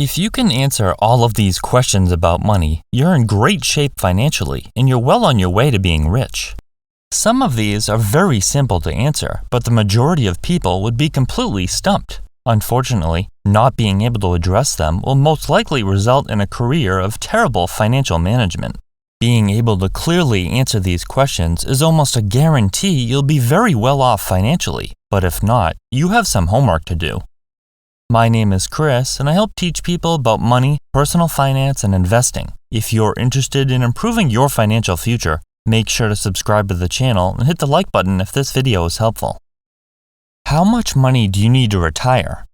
If you can answer all of these questions about money, you're in great shape financially and you're well on your way to being rich. Some of these are very simple to answer, but the majority of people would be completely stumped. Unfortunately, not being able to address them will most likely result in a career of terrible financial management. Being able to clearly answer these questions is almost a guarantee you'll be very well off financially, but if not, you have some homework to do. My name is Chris, and I help teach people about money, personal finance, and investing. If you're interested in improving your financial future, make sure to subscribe to the channel and hit the like button if this video is helpful. How much money do you need to retire?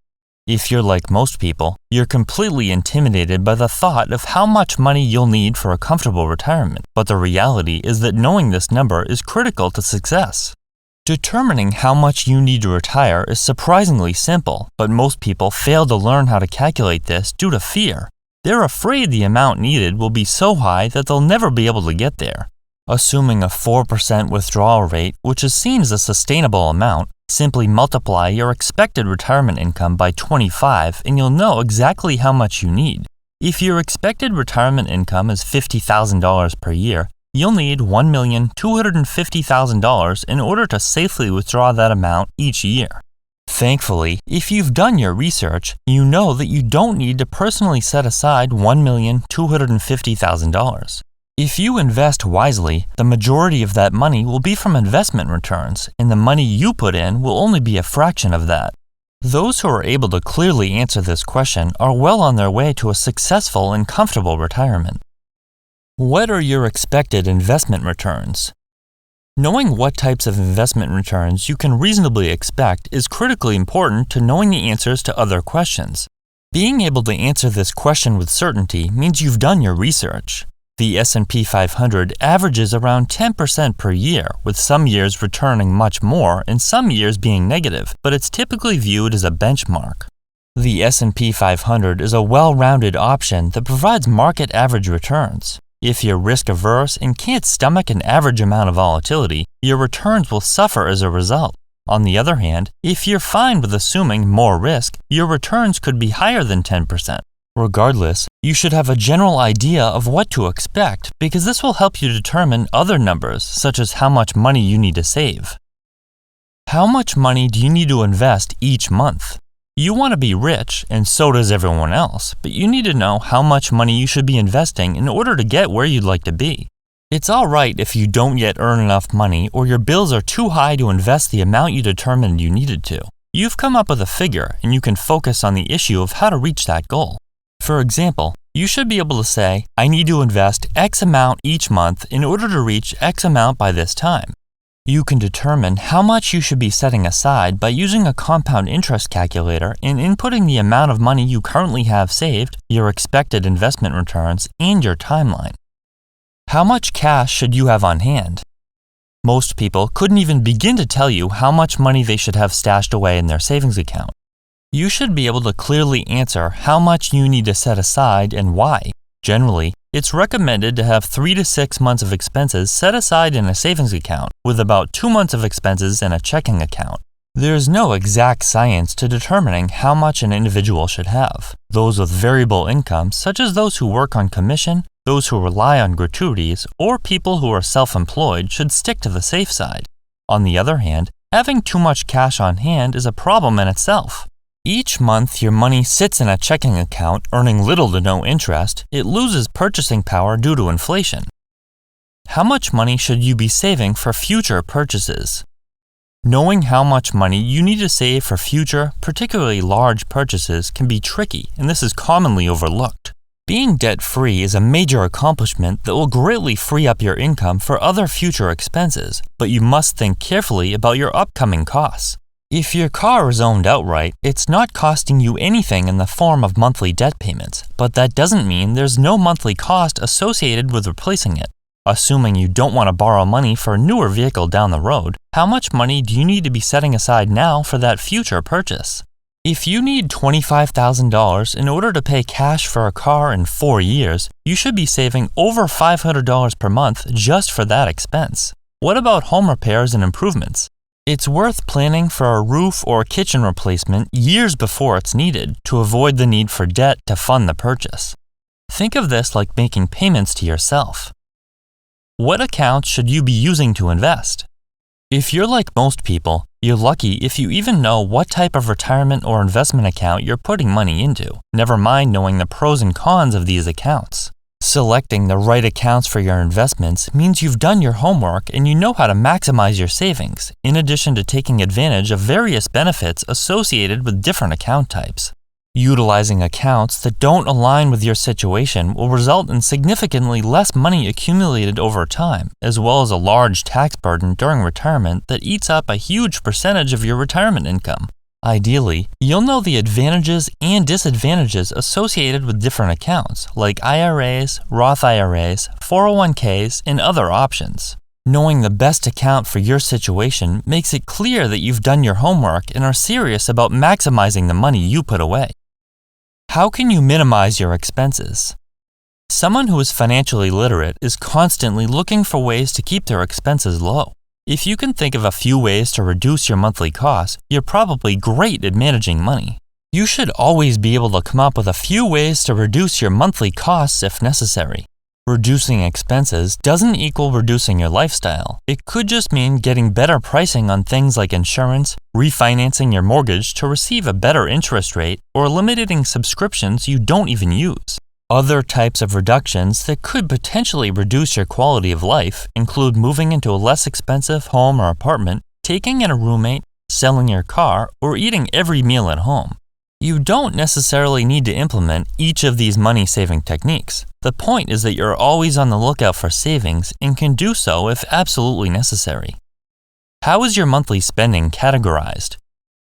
If you're like most people, you're completely intimidated by the thought of how much money you'll need for a comfortable retirement, but the reality is that knowing this number is critical to success. Determining how much you need to retire is surprisingly simple, but most people fail to learn how to calculate this due to fear. They're afraid the amount needed will be so high that they'll never be able to get there. Assuming a 4% withdrawal rate, which is seen as a sustainable amount, simply multiply your expected retirement income by 25 and you'll know exactly how much you need. If your expected retirement income is $50,000 per year, you'll need $1,250,000 in order to safely withdraw that amount each year. Thankfully, if you've done your research, you know that you don't need to personally set aside $1,250,000. If you invest wisely, the majority of that money will be from investment returns, and the money you put in will only be a fraction of that. Those who are able to clearly answer this question are well on their way to a successful and comfortable retirement. What are your expected investment returns? Knowing what types of investment returns you can reasonably expect is critically important to knowing the answers to other questions. Being able to answer this question with certainty means you've done your research. The S&P 500 averages around 10% per year, with some years returning much more and some years being negative, but it's typically viewed as a benchmark. The S&P 500 is a well-rounded option that provides market average returns. If you're risk-averse and can't stomach an average amount of volatility, your returns will suffer as a result. On the other hand, if you're fine with assuming more risk, your returns could be higher than 10%. Regardless, you should have a general idea of what to expect because this will help you determine other numbers such as how much money you need to save. How much money do you need to invest each month? You want to be rich, and so does everyone else, but you need to know how much money you should be investing in order to get where you'd like to be. It's alright if you don't yet earn enough money or your bills are too high to invest the amount you determined you needed to. You've come up with a figure, and you can focus on the issue of how to reach that goal. For example, you should be able to say, I need to invest X amount each month in order to reach X amount by this time. You can determine how much you should be setting aside by using a compound interest calculator and inputting the amount of money you currently have saved, your expected investment returns, and your timeline. How much cash should you have on hand? Most people couldn't even begin to tell you how much money they should have stashed away in their savings account. You should be able to clearly answer how much you need to set aside and why. Generally, it's recommended to have 3 to 6 months of expenses set aside in a savings account, with about 2 months of expenses in a checking account. There's no exact science to determining how much an individual should have. Those with variable incomes, such as those who work on commission, those who rely on gratuities, or people who are self-employed, should stick to the safe side. On the other hand, having too much cash on hand is a problem in itself. Each month your money sits in a checking account earning little to no interest, it loses purchasing power due to inflation. How much money should you be saving for future purchases? Knowing how much money you need to save for future, particularly large purchases can be tricky, and this is commonly overlooked. Being debt-free is a major accomplishment that will greatly free up your income for other future expenses, but you must think carefully about your upcoming costs. If your car is owned outright, it's not costing you anything in the form of monthly debt payments, but that doesn't mean there's no monthly cost associated with replacing it. Assuming you don't want to borrow money for a newer vehicle down the road, how much money do you need to be setting aside now for that future purchase? If you need $25,000 in order to pay cash for a car in 4 years, you should be saving over $500 per month just for that expense. What about home repairs and improvements? It's worth planning for a roof or kitchen replacement years before it's needed to avoid the need for debt to fund the purchase. Think of this like making payments to yourself. What accounts should you be using to invest? If you're like most people, you're lucky if you even know what type of retirement or investment account you're putting money into, never mind knowing the pros and cons of these accounts. Selecting the right accounts for your investments means you've done your homework and you know how to maximize your savings, in addition to taking advantage of various benefits associated with different account types. Utilizing accounts that don't align with your situation will result in significantly less money accumulated over time, as well as a large tax burden during retirement that eats up a huge percentage of your retirement income. Ideally, you'll know the advantages and disadvantages associated with different accounts, like IRAs, Roth IRAs, 401ks, and other options. Knowing the best account for your situation makes it clear that you've done your homework and are serious about maximizing the money you put away. How can you minimize your expenses? Someone who is financially literate is constantly looking for ways to keep their expenses low. If you can think of a few ways to reduce your monthly costs, you're probably great at managing money. You should always be able to come up with a few ways to reduce your monthly costs if necessary. Reducing expenses doesn't equal reducing your lifestyle. It could just mean getting better pricing on things like insurance, refinancing your mortgage to receive a better interest rate, or eliminating subscriptions you don't even use. Other types of reductions that could potentially reduce your quality of life include moving into a less expensive home or apartment, taking in a roommate, selling your car, or eating every meal at home. You don't necessarily need to implement each of these money-saving techniques. The point is that you're always on the lookout for savings and can do so if absolutely necessary. How is your monthly spending categorized?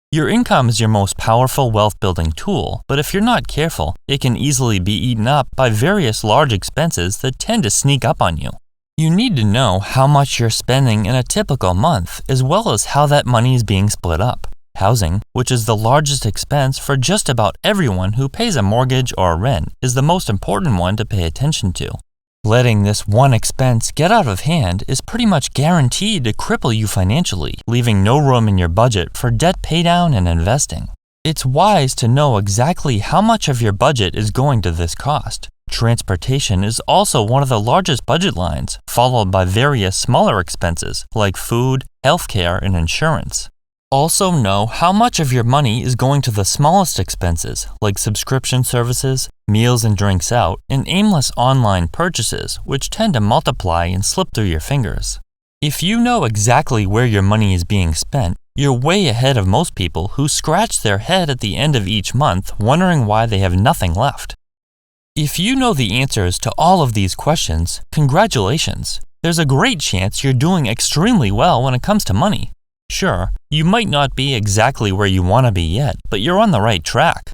Your income is your most powerful wealth-building tool, but if you're not careful, it can easily be eaten up by various large expenses that tend to sneak up on you. You need to know how much you're spending in a typical month, as well as how that money is being split up. Housing, which is the largest expense for just about everyone who pays a mortgage or a rent, is the most important one to pay attention to. Letting this one expense get out of hand is pretty much guaranteed to cripple you financially, leaving no room in your budget for debt paydown and investing. It's wise to know exactly how much of your budget is going to this cost. Transportation is also one of the largest budget lines, followed by various smaller expenses like food, healthcare, and insurance. Also know how much of your money is going to the smallest expenses, like subscription services, meals and drinks out, and aimless online purchases, which tend to multiply and slip through your fingers. If you know exactly where your money is being spent, you're way ahead of most people who scratch their head at the end of each month wondering why they have nothing left. If you know the answers to all of these questions, congratulations. There's a great chance you're doing extremely well when it comes to money. Sure, you might not be exactly where you want to be yet, but you're on the right track.